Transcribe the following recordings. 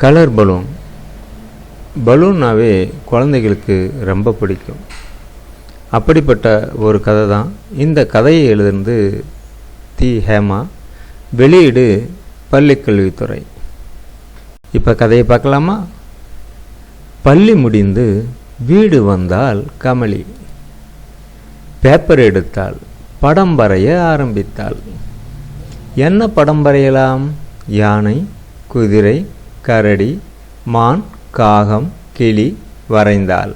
Colour balloon. பலூன்னாவே குழந்தைகளுக்கு ரொம்ப பிடிக்கும். அப்படிப்பட்ட ஒரு கதை தான். இந்த கதையை எழுதுனது தி. ஹேமா. வெளியீடு பள்ளிக்கல்வித்துறை. இப்போ கதையை பார்க்கலாமா? பள்ளி முடிந்து வீடு வந்தால் கமலி. பேப்பர் எடுத்தாள். படம் வரைய ஆரம்பித்தாள். என்ன படம் வரையலாம்? யானை, குதிரை, கரடி, மான், காகம், கிளி வரைந்தாள்.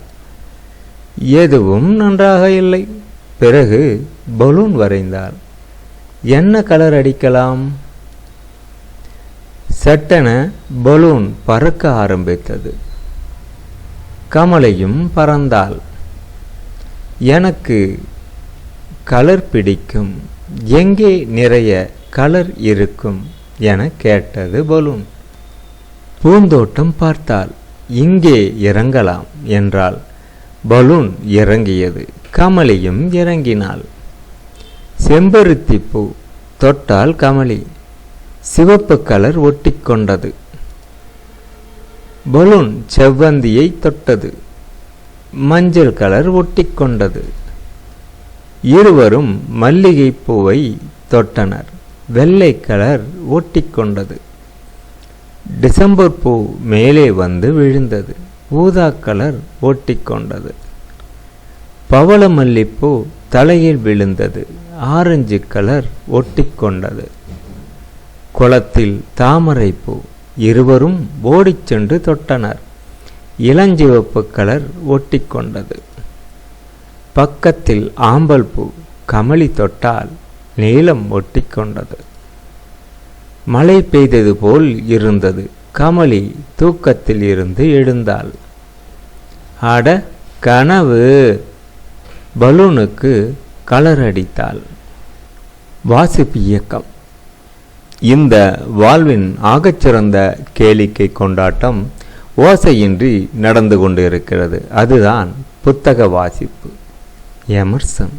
எதுவும் நன்றாக இல்லை. பிறகு பலூன் வரைந்தாள். என்ன கலர் அடிக்கலாம்? சட்டென பலூன் பறக்க ஆரம்பித்தது. கமலையும் பறந்தாள். எனக்கு கலர் பிடிக்கும், எங்கே நிறைய கலர் இருக்கும் என கேட்டது பலூன். பூந்தோட்டம் பார்த்தாள். இங்கே இறங்கலாம் என்றாள். பலூன் இறங்கியது. கமலியும் இறங்கினாள். செம்பருத்தி பூ தொட்டால் கமலி. சிவப்பு கலர் ஒட்டிக்கொண்டது. பலூன் செவ்வந்தியை தொட்டது. மஞ்சள் கலர் ஒட்டிக்கொண்டது. இருவரும் மல்லிகை பூவை தொட்டனர். வெள்ளை கலர் ஒட்டிக்கொண்டது. டிசம்பர் பூ மேலே வந்து விழுந்தது. ஊதா கலர் ஒட்டிக்கொண்டது. பவளமல்லிப்பூ தலையில் விழுந்தது. ஆரஞ்சு கலர் ஒட்டிக்கொண்டது. குளத்தில் தாமரைப்பூ. இருவரும் ஓடிச் சென்று தொட்டனர். இளஞ்சிவப்பு கலர் ஒட்டிக்கொண்டது. பக்கத்தில் ஆம்பல் பூ. கமலி தொட்டால் நீலம் ஒட்டிக்கொண்டது. மழை பெய்தது போல் இருந்தது. கமலி தூக்கத்தில் இருந்து எழுந்தாள். அட கனவு! பலூனுக்கு கலர் அடித்தாள். வாசிப்பு இயக்கம். இந்த வாழ்வின் ஆகச்சிறந்த கேளிக்கை கொண்டாட்டம் ஓசையின்றி நடந்து கொண்டு இருக்கிறது. அதுதான் புத்தக வாசிப்பு. எமர்சன்.